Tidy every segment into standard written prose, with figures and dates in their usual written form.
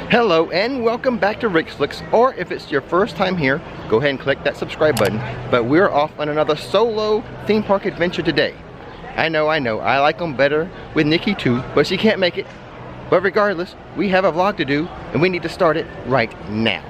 Hello and welcome back to Rick's Flicks, or if it's your first time here, go ahead and click that subscribe button. But we're off on another solo theme park adventure today. I know, I like them better with Nikki too, but she can't make it. But regardless, we have a vlog to do and we need to start it right now.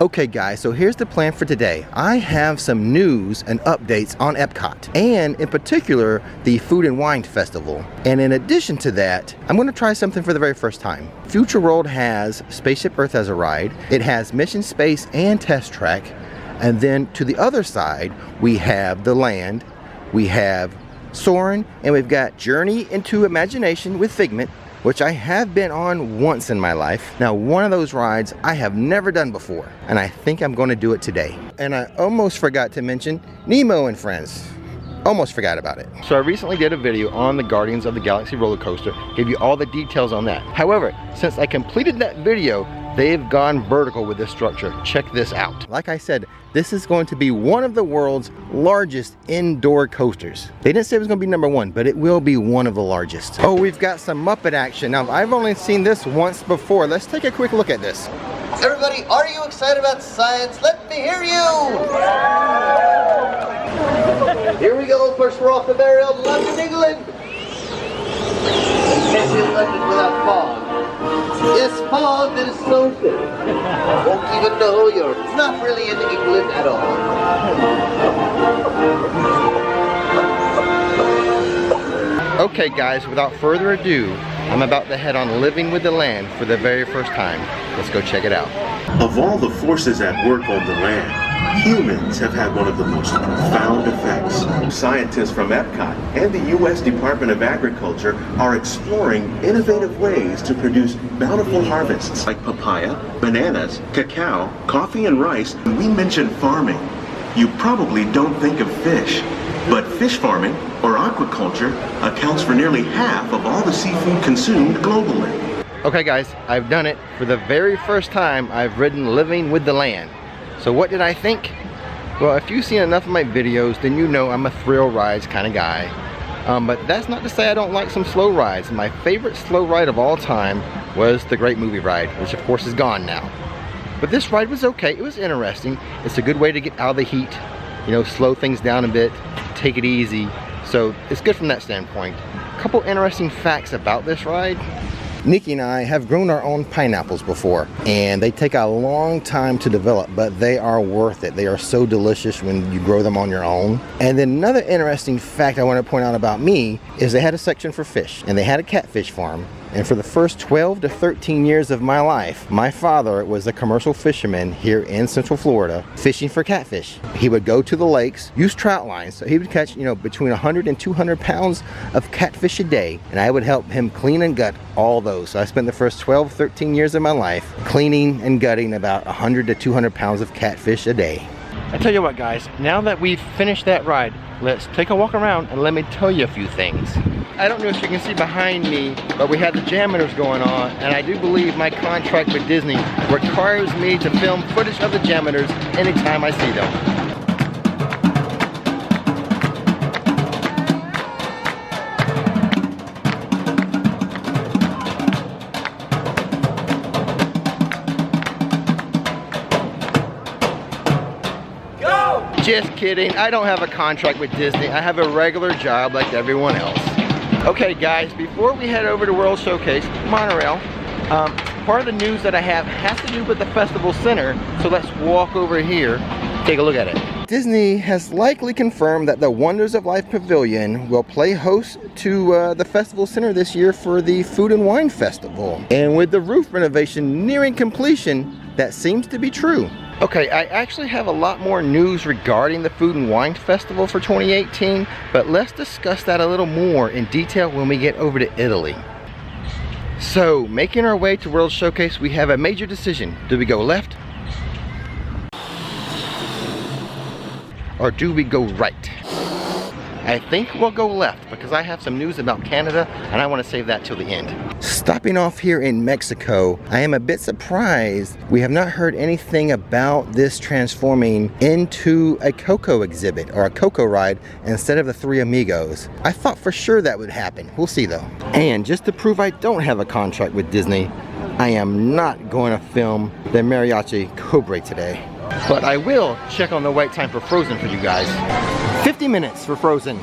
Okay guys, so here's the plan for today. I have some news and updates on Epcot, and in particular, the Food and Wine Festival. And in addition to that, I'm gonna try something for the very first time. Future World has Spaceship Earth as a ride. It has Mission Space and Test Track. And then to the other side, we have the Land, we have Soarin', and we've got Journey into Imagination with Figment, which I have been on once in my life. Now, one of those rides I have never done before, and I think I'm going to do it today. And I almost forgot to mention Nemo and Friends. Almost forgot about it. So I recently did a video on the Guardians of the Galaxy roller coaster, gave you all the details on that. However, since I completed that video, they've gone vertical with this structure. Check this out. Like I said, this is going to be one of the world's largest indoor coasters. They didn't say it was going to be number one, but it will be one of the largest. Oh, we've got some Muppet action. Now, I've only seen this once before. Let's take a quick look at this. Everybody, are you excited about science? Let me hear you! Here we go. First, we're off the very old London, England. This is London without fog. Yes, fog that is so thick. Won't even know you're not really in England at all. Okay guys, without further ado, I'm about to head on Living with the Land for the very first time. Let's go check it out. Of all the forces at work on the land, humans have had one of the most profound effects. Scientists from Epcot and the U.S. Department of Agriculture are exploring innovative ways to produce bountiful harvests like papaya, bananas, cacao, coffee, and rice. When we mention farming, you probably don't think of fish. But fish farming, or aquaculture, accounts for nearly half of all the seafood consumed globally. Okay guys, I've done it. For the very first time, I've ridden Living with the Land. So what did I think? Well, if you've seen enough of my videos, then you know I'm a thrill rides kind of guy. But that's not to say I don't like some slow rides. My favorite slow ride of all time was the Great Movie Ride, which of course is gone now. But this ride was okay, it was interesting. It's a good way to get out of the heat, you know, slow things down a bit, take it easy. So it's good from that standpoint. A couple interesting facts about this ride. Nikki and I have grown our own pineapples before, and they take a long time to develop, but they are worth it. They are so delicious when you grow them on your own. And then another interesting fact I want to point out about me is they had a section for fish, and they had a catfish farm. And for the first 12 to 13 years of my life, my father was a commercial fisherman here in Central Florida, fishing for catfish. He would go to the lakes, use trout lines, so he would catch, you know, between 100 and 200 pounds of catfish a day, and I would help him clean and gut all those. So I spent the first 12, 13 years of my life cleaning and gutting about 100 to 200 pounds of catfish a day. I tell you what guys, now that we've finished that ride, let's take a walk around and let me tell you a few things. I don't know if you can see behind me, but we have the jammers going on, and I do believe my contract with Disney requires me to film footage of the jammers anytime I see them. Just kidding, I don't have a contract with Disney. I have a regular job like everyone else. Okay guys, before we head over to World Showcase, Monorail, part of the news that I have has to do with the Festival Center, so let's walk over here, take a look at it. Disney has likely confirmed that the Wonders of Life Pavilion will play host to the Festival Center this year for the Food and Wine Festival. And with the roof renovation nearing completion, that seems to be true. Okay, I actually have a lot more news regarding the Food and Wine Festival for 2018, but let's discuss that a little more in detail when we get over to Italy. So, making our way to World Showcase, we have a major decision. Do we go left? Or do we go right? I think we'll go left because I have some news about Canada and I want to save that till the end. Stopping off here in Mexico, I am a bit surprised we have not heard anything about this transforming into a Coco exhibit or a Coco ride instead of the Three Amigos. I thought for sure that would happen. We'll see though. And just to prove I don't have a contract with Disney, I am not going to film the Mariachi Cobra today. But I will check on the wait time for Frozen for you guys. 50 minutes for Frozen.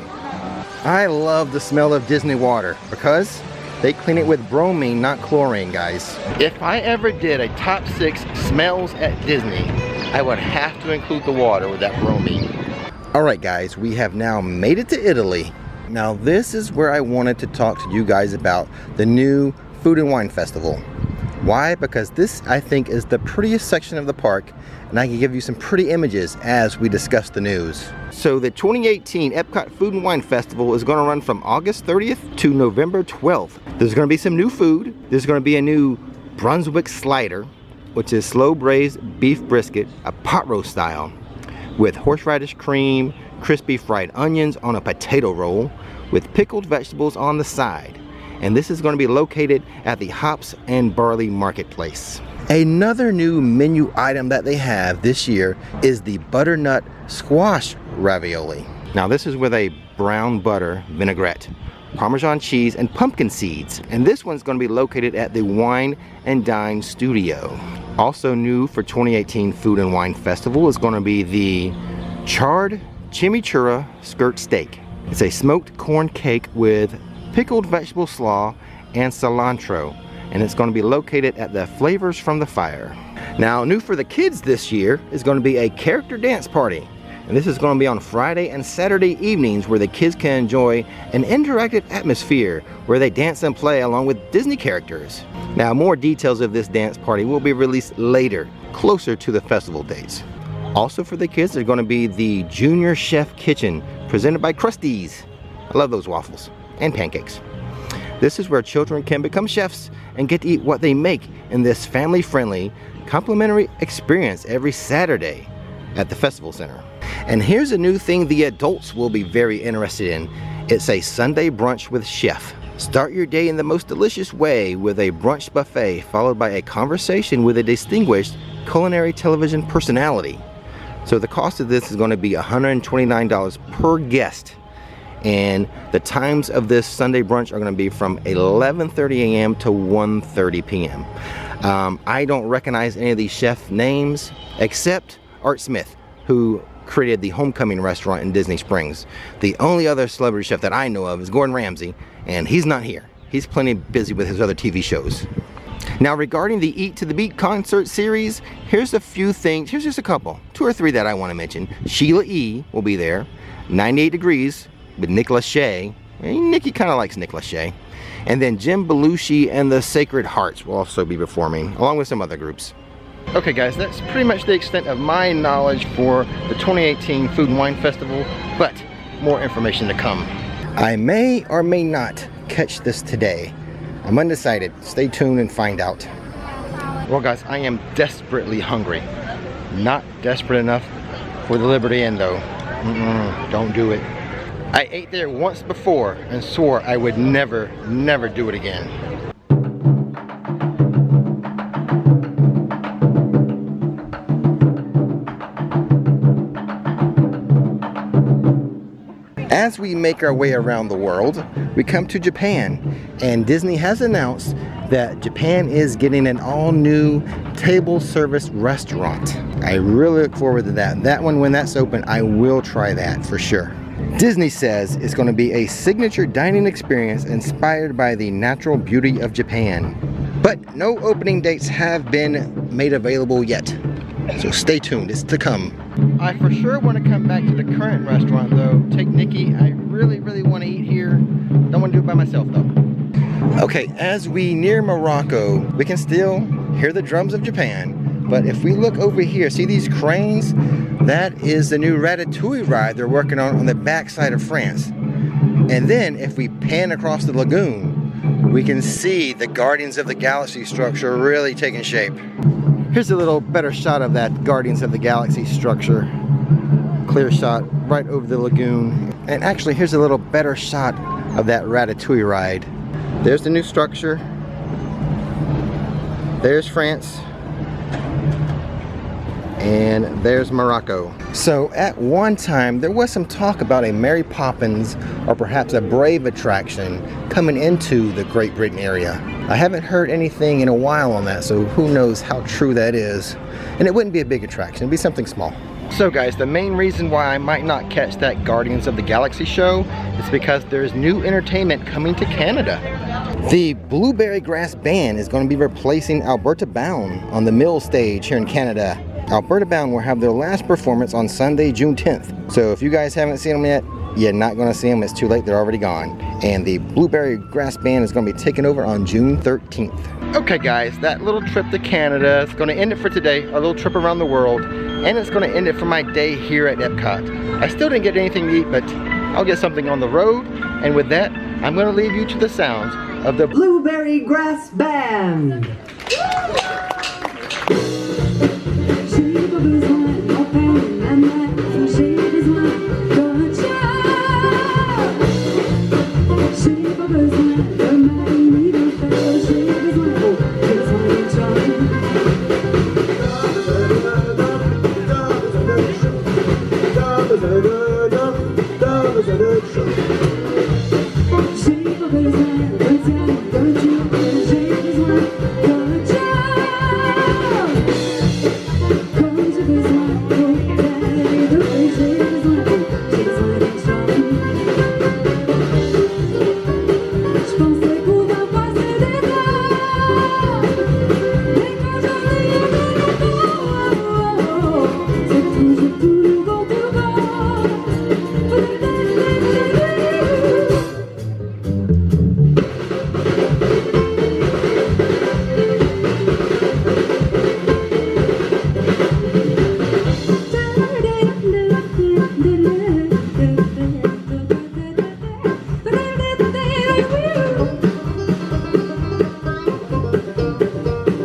I love the smell of Disney water because they clean it with bromine, not chlorine, guys. If I ever did a top 6 smells at Disney, I would have to include the water with that bromine. All right, guys, we have now made it to Italy. Now, this is where I wanted to talk to you guys about the new Food and Wine Festival. Why? Because this, I think, is the prettiest section of the park, and I can give you some pretty images as we discuss the news. So the 2018 Epcot Food and Wine Festival is going to run from August 30th to November 12th. There's going to be some new food. There's going to be a new Brunswick slider, which is slow braised beef brisket, a pot roast style, with horseradish cream, crispy fried onions on a potato roll, with pickled vegetables on the side. And this is going to be located at the Hops and Barley Marketplace. Another new menu item that they have this year is the butternut squash ravioli. Now this is with a brown butter vinaigrette, Parmesan cheese, and pumpkin seeds. And this one's going to be located at the Wine and Dine Studio. Also new for 2018 Food and Wine Festival is going to be the charred chimichurri skirt steak. It's a smoked corn cake with pickled vegetable slaw and cilantro, and it's going to be located at the Flavors from the Fire. Now, new for the kids this year is going to be a character dance party, and this is going to be on Friday and Saturday evenings, where the kids can enjoy an interactive atmosphere where they dance and play along with Disney characters. Now, more details of this dance party will be released later, closer to the festival dates. Also for the kids, there's going to be the Junior Chef Kitchen presented by Krusty's. I love those waffles and pancakes. This is where children can become chefs and get to eat what they make in this family-friendly, complimentary experience every Saturday at the Festival Center. And here's a new thing the adults will be very interested in. It's a Sunday brunch with chef. Start your day in the most delicious way with a brunch buffet, followed by a conversation with a distinguished culinary television personality. So the cost of this is going to be $129 per guest. And the times of this Sunday brunch are going to be from 11:30 a.m. to 1:30 p.m. I don't recognize any of these chef names except Art Smith, who created the Homecoming restaurant in Disney Springs. The only other celebrity chef that I know of is Gordon Ramsay, and he's not here. He's plenty busy with his other TV shows. Now, regarding the Eat to the Beat concert series, here's a few things. Here's just a couple, 2 or 3 that I want to mention. Sheila E. will be there. 98 Degrees with Nick Lachey. Nikki kind of likes Nick Lachey. And then Jim Belushi and the Sacred Hearts will also be performing, along with some other groups. Okay guys, that's pretty much the extent of my knowledge for the 2018 Food and Wine Festival, but more information to come. I may or may not catch this today. I'm undecided. Stay tuned and find out. Well guys, I am desperately hungry. Not desperate enough for the Liberty Inn though. Don't do it. I ate there once before and swore I would never do it again. As we make our way around the world, we come to Japan, and Disney has announced that Japan is getting an all-new table service restaurant. I really look forward to that. That one, when that's open, I will try that for sure. Disney says it's going to be a signature dining experience inspired by the natural beauty of Japan. But no opening dates have been made available yet. So stay tuned, it's to come. I for sure want to come back to the current restaurant though. Take Nikki. I really want to eat here. Don't want to do it by myself though. Okay, as we near Morocco, we can still hear the drums of Japan. But if we look over here, see these cranes? That is the new Ratatouille ride they're working on the backside of France. And then if we pan across the lagoon, we can see the Guardians of the Galaxy structure really taking shape. Here's a little better shot of that Guardians of the Galaxy structure. Clear shot right over the lagoon. And actually, here's a little better shot of that Ratatouille ride. There's the new structure. There's France. And there's Morocco. So at one time there was some talk about a Mary Poppins or perhaps a Brave attraction coming into the Great Britain area. I haven't heard anything in a while on that, so who knows how true that is. And it wouldn't be a big attraction, it'd be something small. So guys, the main reason why I might not catch that Guardians of the Galaxy show is because there's new entertainment coming to Canada. The Blueberry Grass Band is going to be replacing Alberta Bound on the Mill stage here in Canada. Alberta Bound will have their last performance on Sunday, June 10th. So if you guys haven't seen them yet, you're not going to see them. It's too late. They're already gone. And the Blueberry Grass Band is going to be taking over on June 13th. Okay guys, that little trip to Canada is going to end it for today. A little trip around the world. And it's going to end it for my day here at Epcot. I still didn't get anything to eat, but I'll get something on the road. And with that, I'm going to leave you to the sounds of the Blueberry Grass Band. She